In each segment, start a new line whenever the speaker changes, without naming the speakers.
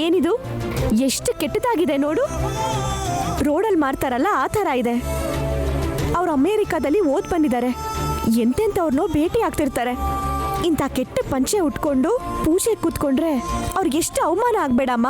ಏನಿದು ಎಷ್ಟು ಕೆಟ್ಟದಾಗಿದೆ ನೋಡು. ರೋಡಲ್ಲಿ ಮಾರ್ತಾರಲ್ಲ ಆ ಥರ ಇದೆ. ಅವ್ರು ಅಮೇರಿಕಾದಲ್ಲಿ ಓದ್ ಬಂದಿದ್ದಾರೆ. ಎಂತೆಂಥವ್ರನ್ನೋ ಭೇಟಿ ಆಗ್ತಿರ್ತಾರೆ. ಇಂಥ ಕೆಟ್ಟ ಪಂಚೆ ಉಟ್ಕೊಂಡು ಪೂಜೆ ಕೂತ್ಕೊಂಡ್ರೆ ಅವ್ರಿಗೆ ಎಷ್ಟು ಅವಮಾನ ಆಗ್ಬೇಡಮ್ಮ.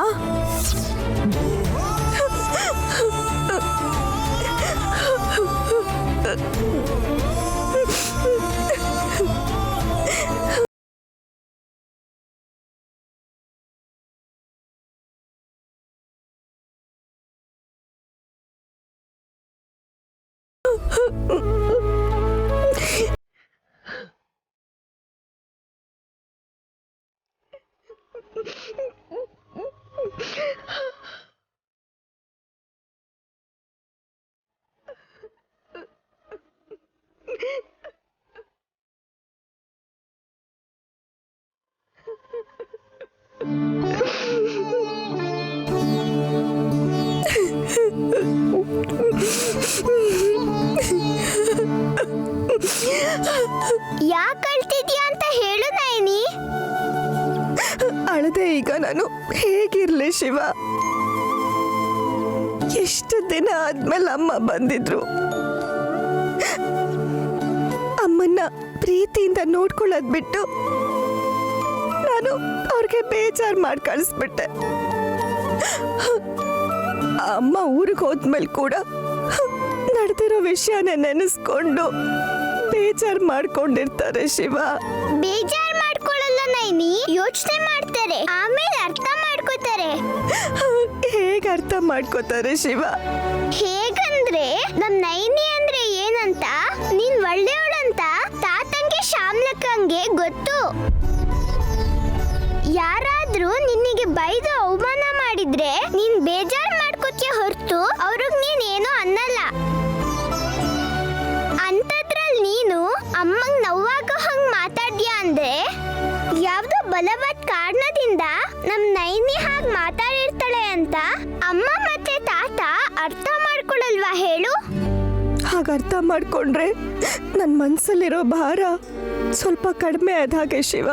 ಯಾಕೆ ಅಳ್ತಿದ್ಯಾ ಅಂತ ಹೇಳು ನೈನಿ.
ಅಳದೆ ಈಗ ನಾನು ಹೇಗಿರ್ಲಿ ಶಿವ? ಎಷ್ಟು ದಿನ ಆದ್ಮೇಲೆ ಅಮ್ಮ ಬಂದಿದ್ರು. ಅಮ್ಮನ್ನ ಪ್ರೀತಿಯಿಂದ ನೋಡ್ಕೊಳ್ಳೋದ್ ಬಿಟ್ಟು ನಾನು ಅವ್ರಿಗೆ ಬೇಜಾರು ಮಾಡಿ ಕಳಿಸ್ಬಿಟ್ಟೆ. ಅಮ್ಮ ಊರಿಗೆ ಹೋದ್ಮೇಲೆ ಕೂಡ ನಡೆದಿರೋ ವಿಷಯನ ನೆನೆಸ್ಕೊಂಡು ಬೇಜಾರು ಮಾಡ್ಕೊಂಡಿರ್ತಾರೆ ಶಿವ.
ಬೇಜಾರ್ ಮಾಡ್ಕೊಳ್ಳಲ್ಲ ನೈನಿ, ಯೋಚನೆ ಮಾಡ್ತಾರೆ, ಆಮೇಲೆ ಅರ್ಥ ಮಾಡ್ಕೋತಾರೆ.
ಹೇಗೆ ಅರ್ಥ ಮಾಡ್ಕೋತಾರೆ ಶಿವ?
ಹೇಗಂದ್ರೆ ನಮ್ ನೈನಿ ಅಂದ್ರೆ ಏನಂತ, ನೀನ್ ಒಳ್ಳೆಯವಳಂತ ತಾತಂಗೆ ಶ್ಯಾಮ್ಲಕ್ಕಂಗೆ ಗೊತ್ತು. ಯಾರಾದ್ರೂ ನಿನ್ನಿಗೆ ಬೈದು ಅವಮಾನ ಮಾಡಿದ್ರೆ ನೀನ್ ಬೇಜಾರ್ ಮಾಡ್ಕೋತಿಯ ಹೊರತು ಅವ್ರಿಗೆ ನೀನ್ ಏನೋ ಅನ್ನಲ್ಲ. ಅಂತದ್ರಲ್ಲಿ ನೀನು ಅಮ್ಮಂಗ್ ನೋವಾಗೋ ಹಂಗ್ ಮಾತಾಡ್ಯಾ ಅಂದ್ರೆ ಯಾವ್ದೋ ಬಲವಾದ ಕಾರಣದಿಂದ ನಮ್ ನೈನಿ ಹಾಗೆ ಮಾತಾಡಿರ್ತಾಳೆ ಅಂತ ಅಮ್ಮ ಮತ್ತೆ ತಾತ ಅರ್ಥ ಮಾಡ್ಕೊಳಲ್ವಾ ಹೇಳು?
ಹಾಗ ಅರ್ಥ ಮಾಡ್ಕೊಂಡ್ರೆ ನನ್ನ ಮನ್ಸಲ್ಲಿರೋ ಭಾರ ಸ್ವಲ್ಪ ಕಡಿಮೆ ಆದ ಹಾಗೆ ಶಿವ.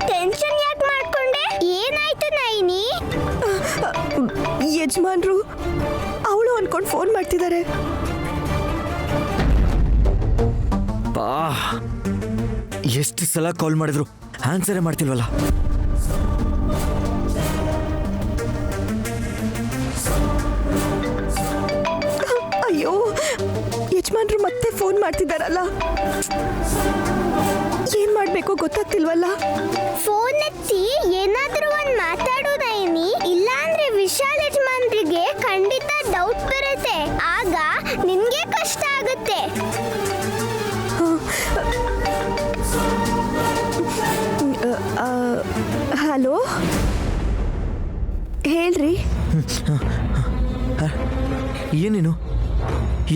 ಟೆನ್ಷನ್ ಯಾಕೆ ಮಾಡ್ಕೊಂಡೆ? ಏನಾಯ್ತು ನೈನಿ?
ಯಜಮಾನ್ರು ಅವಳು ಅನ್ಕೊಂಡು ಫೋನ್ ಮಾಡ್ತಿದ್ದಾರೆ.
ಬಾ, ಎಷ್ಟು ಸಲ ಕಾಲ್ ಮಾಡಿದ್ರು ಆನ್ಸರೇ ಮಾಡ್ತಿಲ್ವಲ್ಲ.
ಅಯ್ಯೋ, ಯಜಮಾನ್ರು ಮತ್ತೆ ಫೋನ್ ಮಾಡ್ತಿದ್ದಾರಲ್ಲ. ಏನ್ ಮಾಡ್ಬೇಕು ಗೊತ್ತಾಗ್ತಿಲ್ವಲ್ಲ.
ಫೋನ್ ಎತ್ತಿ ಏನಾದ್ರೂ ಒಂದ್ ಮಾತಾಡು ನೈನಿ, ಇಲ್ಲಾಂದ್ರೆ ವಿಶಾಲ್ ಯಜಮಾನ್ರಿಗೆ ಖಂಡಿತ ಡೌಟ್ ಬರುತ್ತೆ. ಆಗ ನಿನ್ಗೆ ಕಷ್ಟ ಆಗುತ್ತೆ.
ಹಲೋ, ಹೇಳ್ರಿ.
ಏನೇನು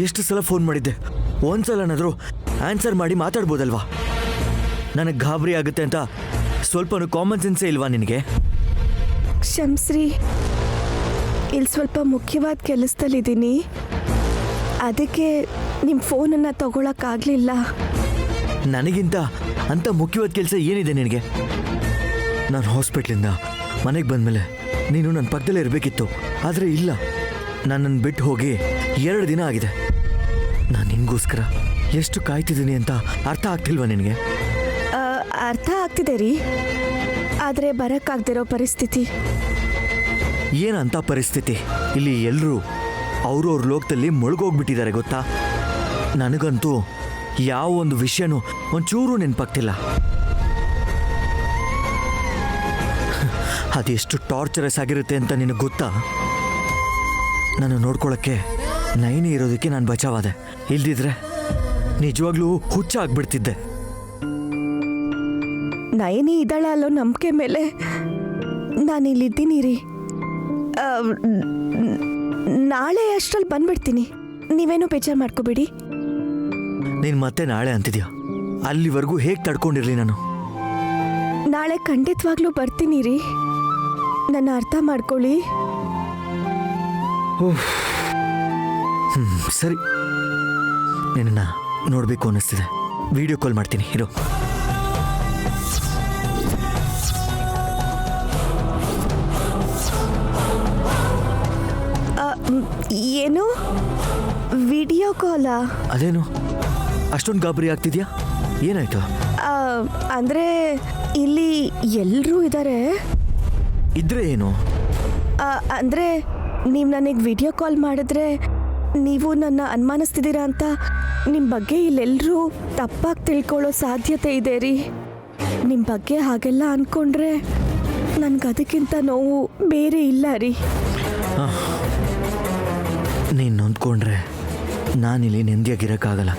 ಎಷ್ಟು ಸಲ ಫೋನ್ ಮಾಡಿದ್ದೆ? ಒಂದ್ಸಲನಾದರೂ ಆನ್ಸರ್ ಮಾಡಿ ಮಾತಾಡ್ಬೋದಲ್ವಾ? ನನಗೆ ಗಾಬರಿ ಆಗುತ್ತೆ ಅಂತ ಸ್ವಲ್ಪನೂ ಕಾಮನ್ ಸೆನ್ಸೇ ಇಲ್ವಾ ನಿನಗೆ?
ಕ್ಷಮ್ಸ್ರಿ, ಇಲ್ಲಿ ಸ್ವಲ್ಪ ಮುಖ್ಯವಾದ ಕೆಲಸದಲ್ಲಿದ್ದೀನಿ. ಅದಕ್ಕೆ ನಿಮ್ಮ ಫೋನನ್ನು ತಗೊಳಕ್ಕಾಗಲಿಲ್ಲ.
ನನಗಿಂತ ಅಂಥ ಮುಖ್ಯವಾದ ಕೆಲಸ ಏನಿದೆ ನಿನಗೆ? ನಾನು ಹಾಸ್ಪಿಟ್ಲಿಂದ ಮನೆಗೆ ಬಂದಮೇಲೆ ನೀನು ನನ್ನ ಪಕ್ಕದಲ್ಲೇ ಇರಬೇಕಿತ್ತು. ಆದರೆ ಇಲ್ಲ, ನನ್ನನ್ನು ಬಿಟ್ಟು ಹೋಗಿ 2 ದಿನ ಆಗಿದೆ. ನಾನು ನಿನಗೋಸ್ಕರ ಎಷ್ಟು ಕಾಯ್ತಿದ್ದೀನಿ ಅಂತ ಅರ್ಥ ಆಗ್ತಿಲ್ವಾ ನಿನಗೆ?
ಅರ್ಥ ಆಗ್ತಿದೆ ರೀ, ಆದರೆ ಬರೋಕ್ಕಾಗ್ದಿರೋ ಪರಿಸ್ಥಿತಿ.
ಏನಂತ ಪರಿಸ್ಥಿತಿ? ಇಲ್ಲಿ ಎಲ್ಲರೂ ಅವ್ರವ್ರ ಲೋಕದಲ್ಲಿ ಮುಳುಗೋಗ್ಬಿಟ್ಟಿದ್ದಾರೆ ಗೊತ್ತಾ? ನನಗಂತೂ ಯಾವ ಒಂದು ವಿಷಯನೂ ಒಂಚೂರು ನೆನಪಾಗ್ತಿಲ್ಲ. ಅದೆಷ್ಟು ಟಾರ್ಚರಸ್ ಆಗಿರುತ್ತೆ ಅಂತ ನಿನಗೆ ಗೊತ್ತಾ? ನಾನು ನೋಡ್ಕೊಳ್ಳೋಕ್ಕೆ ನೈನಿ ಇರೋದಕ್ಕೆ ನಾನು ಬಚಾವಾದೆ. ಇಲ್ದಿದ್ರೆ ನಿಜವಾಗ್ಲೂ ಹುಚ್ಚ ಆಗ್ಬಿಡ್ತಿದ್ದೆ.
ನೈನಿ ಇದ್ದಾಳ ಅಲ್ಲೋ ನಂಬಿಕೆ ಮೇಲೆ ನಾನಿಲ್ಲಿದ್ದೀನಿ ರೀ. ನಾಳೆ ಅಷ್ಟ್ರಲ್ಲಿ ಬಂದ್ಬಿಡ್ತೀನಿ, ನೀವೇನು ಬೇಜಾರು ಮಾಡ್ಕೋಬೇಡಿ.
ನೀನು ಮತ್ತೆ ನಾಳೆ ಅಂತಿದ್ಯಾ? ಅಲ್ಲಿವರೆಗೂ ಹೇಗೆ ತಡ್ಕೊಂಡಿರಲಿ ನಾನು?
ನಾಳೆ ಖಂಡಿತವಾಗ್ಲೂ ಬರ್ತೀನಿ ರೀ, ನನ್ನ ಅರ್ಥ ಮಾಡ್ಕೊಳ್ಳಿ.
ಸರಿ, ನಿನ್ನ ನೋಡಬೇಕು ಅನ್ನಿಸ್ತಿದೆ, ವಿಡಿಯೋ ಕಾಲ್ ಮಾಡ್ತೀನಿ ಇರೋ.
ಏನು ವಿಡಿಯೋ ಕಾಲಾ?
ಅದೇನು ಅಷ್ಟೊಂದು ಗಾಬರಿ ಆಗ್ತಿದ್ಯಾ? ಏನಾಯ್ತು?
ಅಂದರೆ ಇಲ್ಲಿ ಎಲ್ಲರೂ ಇದ್ದಾರೆ.
ಇದ್ರೆ ಏನು?
ಅಂದರೆ ನೀವು ನನಗೆ ವಿಡಿಯೋ ಕಾಲ್ ಮಾಡಿದ್ರೆ ನೀವು ನನ್ನ ಅನುಮಾನಿಸ್ತಿದ್ದೀರಾ ಅಂತ ನಿಮ್ಮ ಬಗ್ಗೆ ಇಲ್ಲೆಲ್ಲರೂ ತಪ್ಪಾಗಿ ತಿಳ್ಕೊಳ್ಳೋ ಸಾಧ್ಯತೆ ಇದೆ ರೀ. ನಿಮ್ಮ ಬಗ್ಗೆ ಹಾಗೆಲ್ಲ ಅಂದ್ಕೊಂಡ್ರೆ ನನಗೆ ಅದಕ್ಕಿಂತ ನೋವು ಬೇರೆ ಇಲ್ಲ ರೀ.
ನೀನು ನೊಂದ್ಕೊಂಡ್ರೆ ನಾನಿಲ್ಲಿ ನೆಮ್ಮದಿಯಾಗಿರೋಕ್ಕಾಗಲ್ಲ.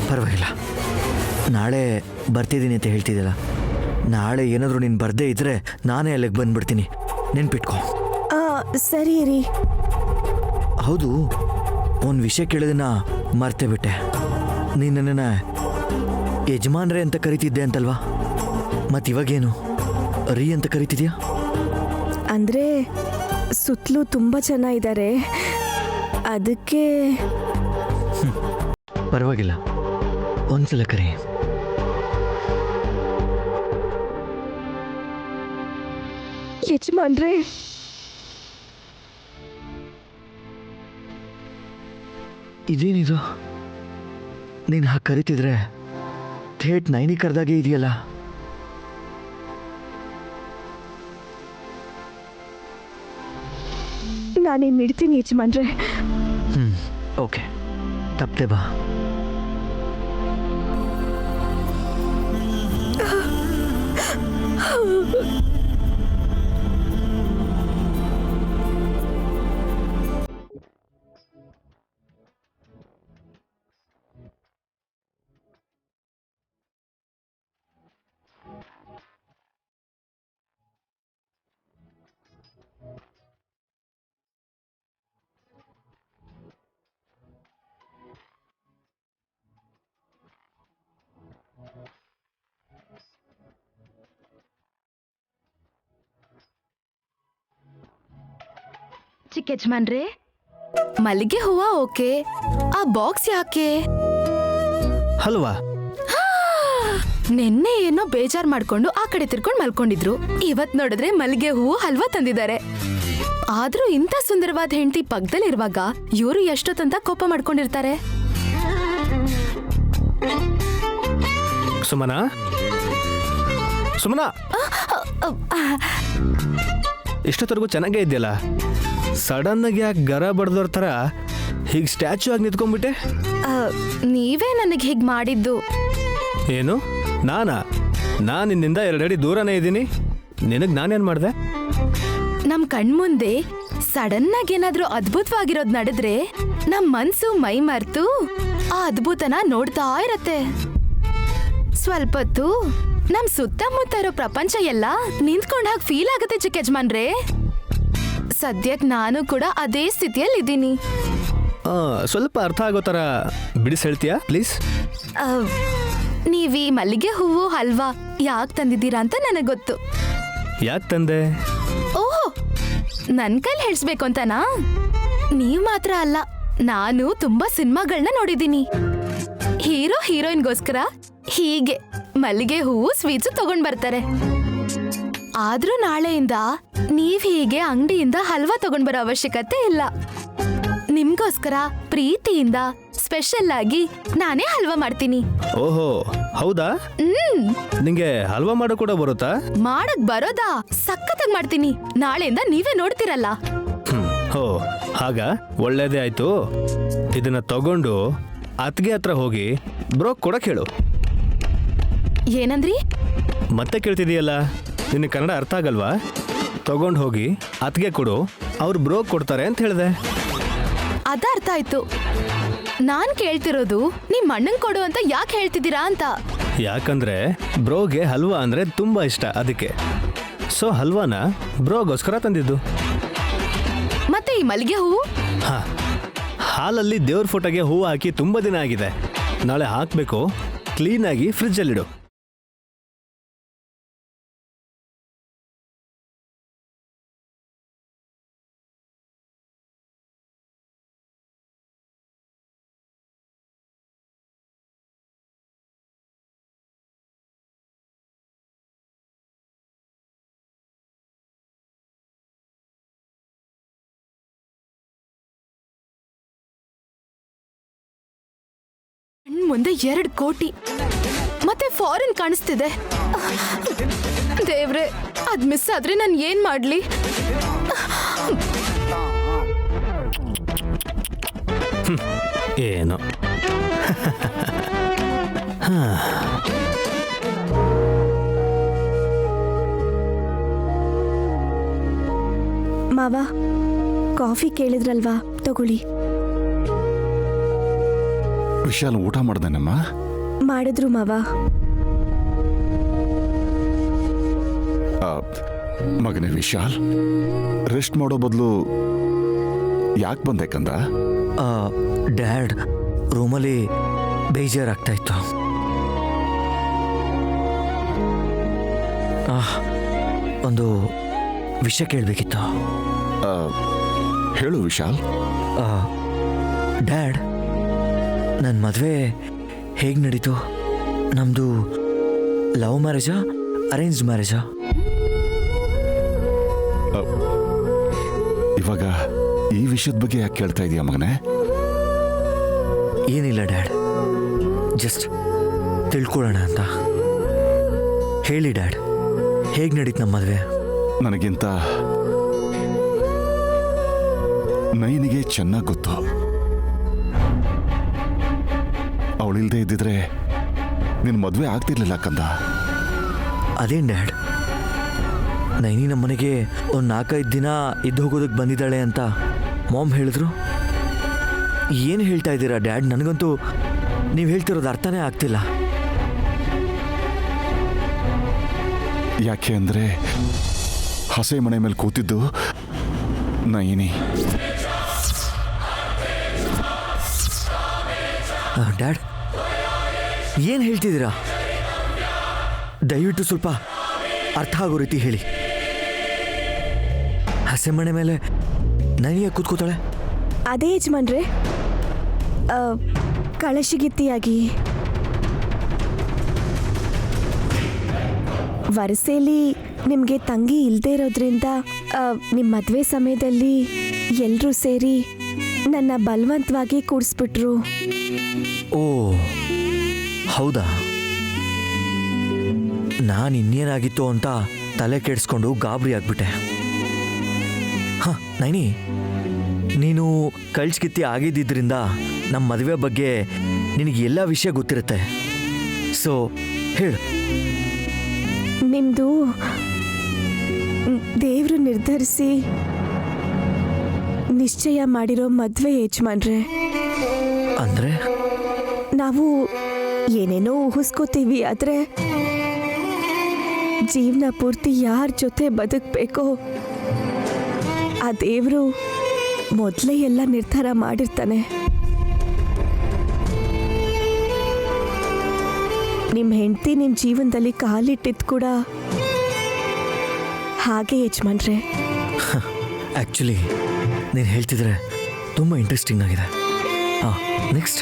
ಪರವಾಗಿಲ್ಲ, ನಾಳೆ ಬರ್ತಿದ್ದೀನಿ ಅಂತ ಹೇಳ್ತಿದ್ದಲ್ಲ, ನಾಳೆ ಏನಾದರೂ ನೀನು ಬರದೇ ಇದ್ದರೆ ನಾನೇ ಅಲ್ಲಿಗೆ ಬಂದುಬಿಡ್ತೀನಿ, ನೆನ್ಪಿಟ್ಕೊ.
ಸರಿ ರೀ.
ಹೌದು, ಒಂದು ವಿಷಯ ಕೇಳೋದನ್ನ ಮರ್ತೇ ಬಿಟ್ಟೆ. ನೀನು ನನ್ನನ್ನು ಯಜಮಾನ್ರೆ ಅಂತ ಕರಿತಿದ್ದೆ ಅಂತಲ್ವಾ? ಮತ್ತು ಇವಾಗೇನು ರೀ ಅಂತ ಕರಿತಿದ್ಯಾ?
ಅಂದರೆ ಸುತ್ತಲೂ ತುಂಬ ಜನ ಇದ್ದಾರೆ, ಅದಕ್ಕೆ.
ಪರವಾಗಿಲ್ಲ, ಒಂದ್ಸಲ ಕರಿ.
ಯಜಮಾನ್ರೆ,
ಇದೇನಿದು? ನೀನು ಹಾಗೆ ಕರಿತಿದ್ರೆ ಥೇಟ್ ನೈನಿ ಕರೆದಾಗೆ ಇದೆಯಲ್ಲ.
ನಾನೇನು ಇಡ್ತೀನಿ ಯಜಮಾನ್ರೆ.
ಓಕೆ, ತಪ್ಪದೆ ಬಾ.
ಚಿಕ್ಕ ಯಜಮಾನ್ರೆ, ಮಲ್ಲಿಗೆ ಹೂವ ಓಕೆ, ಆ ಬಾಕ್ಸ್ ಯಾಕೆ?
ಹಲ್ವಾ?
ನಿನ್ನೆ ಏನೋ ಬೇಜಾರ್ ಮಾಡ್ಕೊಂಡು ಆ ಕಡೆ ತಿರ್ಕೊಂಡು ಮಲ್ಕೊಂಡಿದ್ರು, ಇವತ್ ನೋಡಿದ್ರೆ ಮಲ್ಲಿಗೆ ಹೂವು ಹಲ್ವಾ ತಂದಿದ್ದಾರೆ. ಆದ್ರೂ ಇಂಥ ಸುಂದರವಾದ ಹೆಂಡತಿ ಪಕ್ಕದಲ್ಲಿರುವಾಗ ಇವರು ಎಷ್ಟೊತ್ತಂತ ಕೋಪ ಮಾಡ್ಕೊಂಡಿರ್ತಾರೆ.
ಸುಮನಾ, ಸುಮನಾ, ಇಷ್ಟೊತ್ತರೆಗೂ ಚೆನ್ನಾಗೇ ಇದೆಯಲ್ಲ, ಸಡನ್ ಆಗಿ ಯಾಕೆ ಗರ ಬಡ್ದೋರ್ ಥರ ಹೀಗೆ ಸ್ಟ್ಯಾಚ್ಯೂ ಆಗಿ ನಿಂತ್ಕೊಂಡ್ಬಿಟ್ಟೆ?
ನೀವೇ ನನಗೆ ಹೀಗೆ ಮಾಡಿದ್ದು.
ಏನು ನಾನಾ? ನಾನು ನಿನ್ನಿಂದ 2 ಅಡಿ ದೂರನೇ ಇದ್ದೀನಿ, ನಿನಗೆ ನಾನೇನು ಮಾಡಿದೆ?
ನಮ್ ಕಣ್ಮುಂದೆ ಸಡನ್ ಆಗಿ ಏನಾದ್ರೂ ಅದ್ಭುತವಾಗಿರೋದ್ ನಡೆದ್ರೆ ನಮ್ ಮನ್ಸು ಮೈ ಮರ್ತು ಆ ಅದ್ಭುತನ ನೋಡ್ತಾ ಇರತ್ತೆ. ಸ್ವಲ್ಪ ಹೊತ್ತು ನಮ್ ಸುತ್ತಮುತ್ತ ಇರೋ ಪ್ರಪಂಚ ಎಲ್ಲ ನಿಂತ್ಕೊಂಡ್ ಹಾಗೆ ಫೀಲ್ ಆಗತ್ತೆ ಚಿಕ್ಕ ಯಜಮಾನ್ರೆ. ಸದ್ಯಕ್ ನಾನು ಕೂಡ ಅದೇ ಸ್ಥಿತಿಯಲ್ಲಿ ಇದ್ದೀನಿ.
ಸ್ವಲ್ಪ ಅರ್ಥ ಆಗೋ ಥರ ಬಿಡಿಸಿ ಹೇಳ್ತೀಯಾ ಪ್ಲೀಸ್?
ನೀವೀ ಮಲ್ಲಿಗೆ ಹೂವು ಹಲ್ವಾ ಯಾಕೆ ತಂದಿದ್ದೀರಾ ಅಂತ ನನಗೆ ಗೊತ್ತು.
ಯಾಕೆ ತಂದೆ?
ಓಹ್, ನನ್ ಕೈಲಿ ಹೇಳ್ಸ್ಬೇಕು ಅಂತನಾ? ನೀವ್ ಮಾತ್ರ ಅಲ್ಲ, ನಾನು ತುಂಬಾ ಸಿನಿಮಾಗಳನ್ನ ನೋಡಿದ್ದೀನಿ. ಹೀರೋ ಹೀರೋಯಿನ್ಗೋಸ್ಕರ ಹೀಗೆ ಮಲ್ಲಿಗೆ ಹೂವು ಸ್ವೀಟ್ಸ್ ತಗೊಂಡ್ ಬರ್ತಾರೆ. ಆದ್ರೂ ನಾಳೆಯಿಂದ ನೀವ್ ಹೀಗೆ ಅಂಗಡಿಯಿಂದ ಹಲ್ವಾ ತಗೊಂಡ್ ಬರೋ ಅವಶ್ಯಕತೆ ಇಲ್ಲ. ನಿಮ್ಗೋಸ್ಕರ ಪ್ರೀತಿಯಿಂದ ಸ್ಪೆಷಲ್ ಆಗಿ ನಾನೇ ಹಲ್ವಾ ಮಾಡ್ತೀನಿ.
ಓಹೋ, ಹೌದಾ? ನಿಂಗೆ ಹಲ್ವಾ ಮಾಡೋ ಕೂಡ ಬರುತ್ತಾ?
ಮಾಡಕ್ ಬರೋದಾ? ಸಖತ್ತಾಗಿ ಮಾಡ್ತೀನಿ. ನಾಳೆಯಿಂದ ನೀವೇ ನೋಡ್ತಿರಲ್ಲ.
ಹೋ, ಹಾಗ ಒಳ್ಳೇದೇ ಆಯ್ತು. ಇದನ್ನ ತಗೊಂಡು ಅತ್ಗೆ ಹತ್ರ ಹೋಗಿ ಬ್ರೋ ಕೊಡಕ್ ಹೇಳು.
ಏನಂದ್ರಿ?
ಮತ್ತೆ ಕೇಳ್ತಿದೀಯಲ್ಲ, ನಿನ್ನ ಕನ್ನಡ ಅರ್ಥ ಆಗಲ್ವಾ? ತಗೊಂಡು ಹೋಗಿ ಅತ್ಗೆ ಕೊಡು, ಅವ್ರು ಬ್ರೋ ಕೊಡ್ತಾರೆ ಅಂತ ಹೇಳಿದೆ.
ಅದ ಅರ್ಥ ಆಯ್ತು. ನಾನ್ ಕೇಳ್ತಿರೋದು ನಿಮ್ ಅಣ್ಣಂಗ್ ಕೊಡು ಅಂತ ಯಾಕೆ ಹೇಳ್ತಿದ್ದೀರಾ ಅಂತ.
ಯಾಕಂದ್ರೆ ಬ್ರೋಗೆ ಹಲ್ವಾ ಅಂದ್ರೆ ತುಂಬಾ ಇಷ್ಟ, ಅದಕ್ಕೆ. ಸೊ ಹಲ್ವಾನ ಬ್ರೋಗೋಸ್ಕರ ತಂದಿದ್ದು.
ಮತ್ತೆ ಈ ಮಲ್ಲಿಗೆ ಹೂವು?
ಹಾ, ಹಾಲಲ್ಲಿ ದೇವ್ರ ಫೋಟೋಗೆ ಹೂವು ಹಾಕಿ ತುಂಬ ದಿನ ಆಗಿದೆ. ನಾಳೆ ಹಾಕಬೇಕು. ಕ್ಲೀನಾಗಿ ಫ್ರಿಜ್ಜಲ್ಲಿಡು.
ಮುಂದೆ 2 ಕೋಟಿ ಮತ್ತೆ ಫಾರಿನ್ ಕಾಣಿಸ್ತಿದೆ. ದೇವ್ರೆ, ಅದ್ ಮಿಸ್ ಆದ್ರೆ ನಾನು ಏನ್ ಮಾಡ್ಲಿ?
ಏನು
ಮಾವ, ಕಾಫಿ ಕೇಳಿದ್ರಲ್ವಾ, ತಗೊಳ್ಳಿ.
ವಿಶಾಲ್ ಊಟ ಮಾಡ್ದೇನಮ್ಮ?
ಮಾಡಿದ್ರು ಮಾವ.
ಮಗನೇ ವಿಶಾಲ್, ರೆಸ್ಟ್ ಮಾಡೋ ಬದಲು ಯಾಕೆ ಬಂದೆ ಕಂದ?
ಡ್ಯಾಡ್, ರೂಮಲ್ಲಿ ಬೇಜಾರಾಗ್ತಾ ಇತ್ತು. ಒಂದು ವಿಷಯ ಕೇಳಬೇಕಿತ್ತು.
ಹೇಳು ವಿಶಾಲ್.
ಡ್ಯಾಡ್, ನನ್ನ ಮದುವೆ ಹೇಗೆ ನಡೀತು? ನಮ್ಮದು ಲವ್ ಮ್ಯಾರೇಜಾ ಅರೇಂಜ್ ಮ್ಯಾರೇಜಾ?
ಇವಾಗ ಈ ವಿಷಯದ ಬಗ್ಗೆ ಯಾಕೆ ಕೇಳ್ತಾ ಇದೀಯ ಮಗನೇ?
ಏನಿಲ್ಲ ಡ್ಯಾಡ್, ಜಸ್ಟ್ ತಿಳ್ಕೊಳ್ಳೋಣ ಅಂತ. ಹೇಳಿ ಡ್ಯಾಡ್, ಹೇಗೆ ನಡೀತು ನಮ್ಮ ಮದುವೆ?
ನನಗಿಂತ ನೈನಿಗೆ ಚೆನ್ನಾಗಿ ಗೊತ್ತು. ಅವಳಿಲ್ದೇ ಇದ್ದಿದ್ರೆ ನಿನ್ನ ಮದುವೆ ಆಗ್ತಿರ್ಲಿಲ್ಲ ಕಂದ.
ಅದೇನು ಡ್ಯಾಡ್, ನೈನಿ ನಮ್ಮ ಮನೆಗೆ ಒಂದು 4-5 ದಿನ ಇದ್ದು ಹೋಗೋದಕ್ಕೆ ಬಂದಿದ್ದಾಳೆ ಅಂತ ಮಾಮ್ ಹೇಳಿದ್ರು. ಏನು ಹೇಳ್ತಾ ಇದ್ದೀರಾ ಡ್ಯಾಡ್? ನನಗಂತೂ ನೀವು ಹೇಳ್ತಿರೋದು ಅರ್ಥನೇ ಆಗ್ತಿಲ್ಲ.
ಯಾಕೆ ಅಂದರೆ ಹಸೆ ಮನೆ ಮೇಲೆ ಕೂತಿದ್ದು ನೈನಿ.
ಡ್ಯಾಡ್, ಏನು ಹೇಳ್ತಿದ್ದೀರಾ? ದಯವಿಟ್ಟು ಸ್ವಲ್ಪ ಅರ್ಥ ಆಗೋ ರೀತಿ ಹೇಳಿ. ಹಸೆಮಣೆ ಮೇಲೆ ನೈನಿಯಾಗಿ ಕೂತ್ಕೋತಾಳೆ?
ಅದೇ ಯಜಮಾನ್ರೆ, ಕಳಶಗಿತ್ತಿಯಾಗಿ ವರಸೆಯಲ್ಲಿ ನಿಮಗೆ ತಂಗಿ ಇಲ್ಲದೆ ಇರೋದ್ರಿಂದ ನಿಮ್ಮ ಮದುವೆ ಸಮಯದಲ್ಲಿ ಎಲ್ಲರೂ ಸೇರಿ ನನ್ನ ಬಲವಂತವಾಗಿ ಕೂಡಿಸ್ಬಿಟ್ರು.
ಓ ಹೌದಾ? ನಾನು ಇನ್ನೇನಾಗಿತ್ತು ಅಂತ ತಲೆ ಕೆಡಿಸ್ಕೊಂಡು ಗಾಬರಿ ಆಗ್ಬಿಟ್ಟೆ. ಹಾಂ ನೈನಿ, ನೀನು ಕಳ್ಸ್ಕಿತ್ತಿ ಆಗಿದ್ದರಿಂದ ನಮ್ಮ ಮದುವೆ ಬಗ್ಗೆ ನಿನಗೆ ಎಲ್ಲ ವಿಷಯ ಗೊತ್ತಿರುತ್ತೆ. ಸೊ ಹೇಳು.
ನಿಮ್ಮದು ದೇವರು ನಿರ್ಧರಿಸಿ ನಿಶ್ಚಯ ಮಾಡಿರೋ ಮದುವೆ ಯಜಮಾನ್ರೆ.
ಅಂದರೆ
ನಾವು ಏನೇನೋ ಊಹಿಸ್ಕೋತೀವಿ, ಆದರೆ ಜೀವನ ಪೂರ್ತಿ ಯಾರ ಜೊತೆ ಬದುಕಬೇಕೋ ಆ ದೇವರು ಮೊದಲೇ ಎಲ್ಲ ನಿರ್ಧಾರ ಮಾಡಿರ್ತಾನೆ. ನಿಮ್ಮ ಹೆಂಡತಿ ನಿಮ್ಮ ಜೀವನದಲ್ಲಿ ಕಾಲಿಟ್ಟಿದ್ದು ಕೂಡ ಹಾಗೆ ಯಜಮಾನ್ರೆ.
ಆ್ಯಕ್ಚುಲಿ ನೀನು ಹೇಳ್ತಿದ್ರೆ ತುಂಬ ಇಂಟ್ರೆಸ್ಟಿಂಗ್ ಆಗಿದೆ. ಹಾಂ, ನೆಕ್ಸ್ಟ್.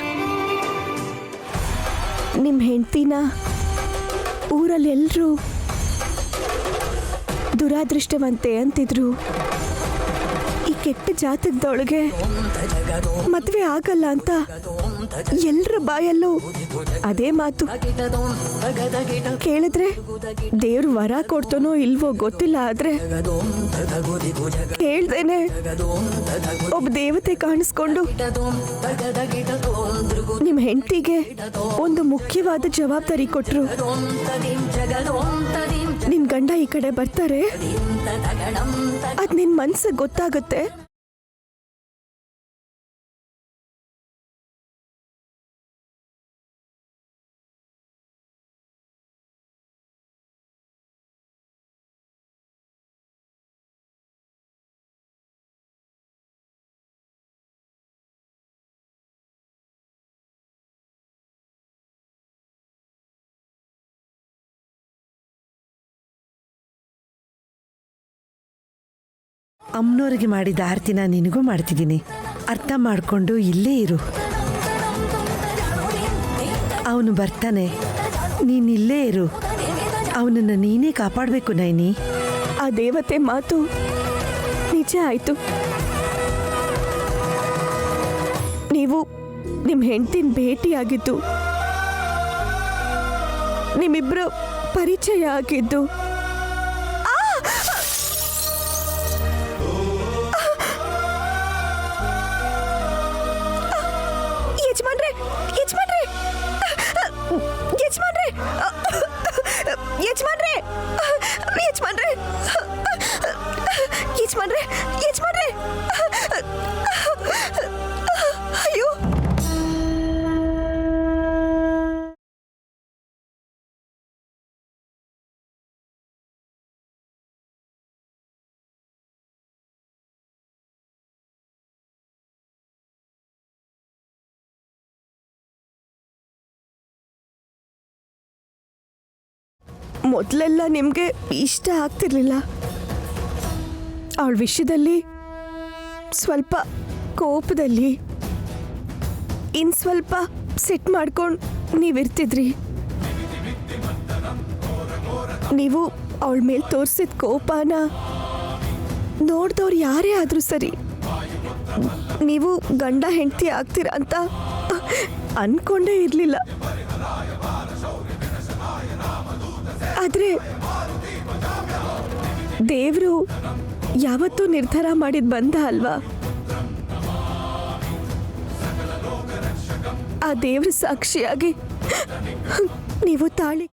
ನಿಮ್ಮ ಹೆಂಡತಿನ ಊರಲ್ಲಿ ಎಲ್ಲರೂ ದುರಾದೃಷ್ಟವಂತೆ ಅಂತಿದ್ರು. ಈ ಕೆಟ್ಟ ಜಾತಕದೊಳಗೆ ಮದುವೆ ಆಗಲ್ಲ ಅಂತ ಎಲ್ಲರ ಬಾಯಲ್ಲೂ ಅದೇ ಮಾತು. ಕೇಳಿದ್ರೆ ದೇವ್ರು ವರ ಕೊಡ್ತಾನೋ ಇಲ್ವೋ ಗೊತ್ತಿಲ್ಲ, ಆದ್ರೆ ಕೇಳ್ದೇನೆ ಒಬ್ಬ ದೇವತೆ ಕಾಣಿಸ್ಕೊಂಡು ನಿಮ್ಮ ಹೆಂಡತಿಗೆ ಒಂದು ಮುಖ್ಯವಾದ ಜವಾಬ್ದಾರಿ ಕೊಟ್ರು. ನಿನ್ ಗಂಡ ಈ ಕಡೆ ಬರ್ತಾರೆ, ಅದ್ ನಿನ್ ಮನ್ಸಿಗೆ ಗೊತ್ತಾಗುತ್ತೆ.
ಅಮ್ಮನವ್ರಿಗೆ ಮಾಡಿದ ಆರತಿನ ನಿನಗೂ ಮಾಡ್ತಿದ್ದೀನಿ. ಅರ್ಥ ಮಾಡಿಕೊಂಡು ಇಲ್ಲೇ ಇರು. ಅವನು ಬರ್ತಾನೆ, ನೀನ್ ಇಲ್ಲೇ ಇರು. ಅವನನ್ನು ನೀನೇ ಕಾಪಾಡಬೇಕು ನೈನಿ.
ಆ ದೇವತೆ ಮಾತು ನಿಜ ಆಯ್ತು. ನೀವು ನಿಮ್ಮ ಹೆಂಡತಿನ ಭೇಟಿಯಾಗಿದ್ದು, ನಿಮ್ಮಿಬ್ರು ಪರಿಚಯ ಆಗಿದ್ದು, ಯಜಮಾನ್ರೆ ಯಜಮಾನ್ರೆ ಯಜಮಾನ್ರೆ ಯಜಮಾನ್ರೆ ಯಜಮಾನ್ರೆ ಯಜಮಾನ್ರೆ ಯಜಮಾನ್ರೆ ಅಯ್ಯೋ ಮೊದಲೆಲ್ಲ ನಿಮಗೆ ಇಷ್ಟ ಆಗ್ತಿರ್ಲಿಲ್ಲ. ಅವಳ ವಿಷಯದಲ್ಲಿ ಸ್ವಲ್ಪ ಕೋಪದಲ್ಲಿ ಇನ್ನು ಸ್ವಲ್ಪ ಸಿಟ್ ಮಾಡ್ಕೊಂಡು ನೀವಿರ್ತಿದ್ರಿ. ನೀವು ಅವಳ ಮೇಲೆ ತೋರಿಸಿದ ಕೋಪನ ನೋಡ್ದವ್ರು ಯಾರೇ ಆದರೂ ಸರಿ, ನೀವು ಗಂಡ ಹೆಂಡತಿ ಆಗ್ತೀರ ಅಂತ ಅನ್ಕೊಂಡೇ ಇರಲಿಲ್ಲ. ಆದರೆ ದೇವರು ಯಾವತ್ತೂ ನಿರ್ಧಾರ ಮಾಡಿದ ಬಂದ ಅಲ್ವಾ? ಆ ದೇವ್ರ ಸಾಕ್ಷಿಯಾಗಿ ನೀವು ತಾಳಿ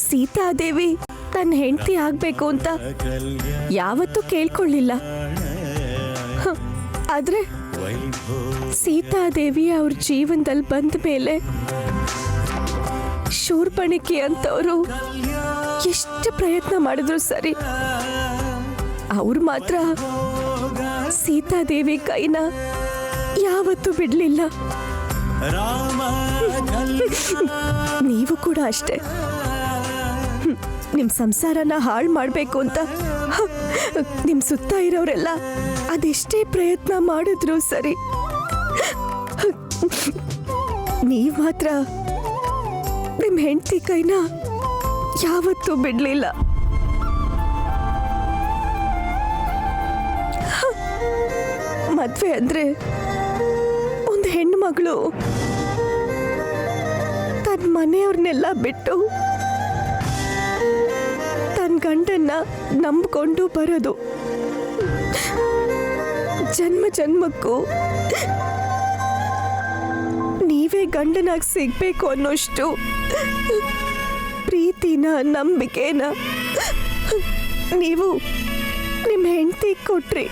ಸೀತಾದೇವಿ ತನ್ನ ಹೆಂಡತಿ ಆಗ್ಬೇಕು ಅಂತ ಯಾವತ್ತೂ ಕೇಳ್ಕೊಳ್ಳಿಲ್ಲ. ಆದ್ರೆ ಸೀತಾದೇವಿ ಅವ್ರ ಜೀವನದಲ್ಲಿ ಬಂದ ಮೇಲೆ ಶೂರ್ಪಣಿಕೆ ಅಂತವರು ಎಷ್ಟು ಪ್ರಯತ್ನ ಮಾಡಿದ್ರು ಸರಿ, ಅವ್ರು ಮಾತ್ರ ಸೀತಾದೇವಿ ಕೈನ ಯಾವತ್ತೂ ಬಿಡ್ಲಿಲ್ಲ. ನೀವು ಕೂಡ ಅಷ್ಟೇ. ನಿಮ್ ಸಂಸಾರನ ಹಾಳು ಮಾಡಬೇಕು ಅಂತ ನಿಮ್ ಸುತ್ತ ಇರೋರೆಲ್ಲ ಅದೆಷ್ಟೇ ಪ್ರಯತ್ನ ಮಾಡಿದ್ರು ಸರಿ, ನೀವ್ ಮಾತ್ರ ನಿಮ್ ಹೆಂಡತಿ ಕೈನ ಯಾವತ್ತೂ ಬಿಡ್ಲಿಲ್ಲ. ಮದ್ವೆ ಅಂದ್ರೆ ಒಂದು ಹೆಣ್ಣು ಮಗಳು ತನ್ನ ಮನೆಯವ್ರನ್ನೆಲ್ಲ ಬಿಟ್ಟು ತನ್ನ ಗಂಡನ್ನ ನಂಬಿಕೊಂಡು ಬರೋದು. ಜನ್ಮ ಜನ್ಮಕ್ಕೂ ನೀವೇ ಗಂಡನಾಗಿ ಸಿಗ್ಬೇಕು ಅನ್ನೋಷ್ಟು ಪ್ರೀತಿನ ನಂಬಿಕೆನ ನೀವು ನಿಮ್ಮ ಹೆಂಡತಿ ಕೊಟ್ರಿ.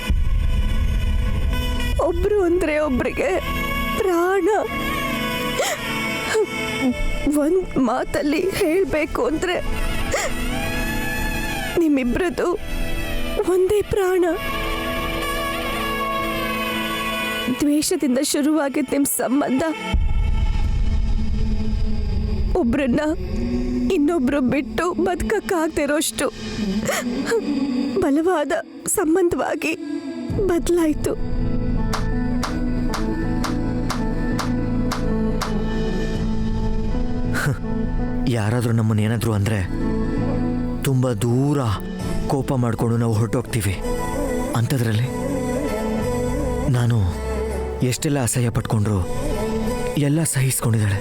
ಒಬ್ರು ಅಂದ್ರೆ ಒಬ್ರಿಗೆ ಪ್ರಾಣ. ಒಂದ್ ಮಾತಲ್ಲಿ ಹೇಳ್ಬೇಕು ಅಂದ್ರೆ ನಿಮ್ಮಿಬ್ರದ್ದು ಒಂದೇ ಪ್ರಾಣ. ದ್ವೇಷದಿಂದ ಶುರುವಾಗಿದ್ದ ನಿಮ್ ಸಂಬಂಧ ಒಬ್ರನ್ನ ಇನ್ನೊಬ್ರು ಬಿಟ್ಟು ಬದುಕಕ್ಕಾಗದಿರೋಷ್ಟು ಬಲವಾದ ಸಂಬಂಧವಾಗಿ ಬದಲಾಯಿತು.
ಯಾರಾದರೂ ನಮ್ಮನ್ನು ಏನಾದರೂ ಅಂದರೆ ತುಂಬ ದೂರ ಕೋಪ ಮಾಡಿಕೊಂಡು ನಾವು ಹೊರಟೋಗ್ತೀವಿ. ಅಂಥದ್ರಲ್ಲಿ ನಾನು ಎಷ್ಟೆಲ್ಲ ಅಸಹ್ಯ ಪಟ್ಕೊಂಡ್ರು ಎಲ್ಲ ಸಹಿಸ್ಕೊಂಡಿದ್ದಾಳೆ.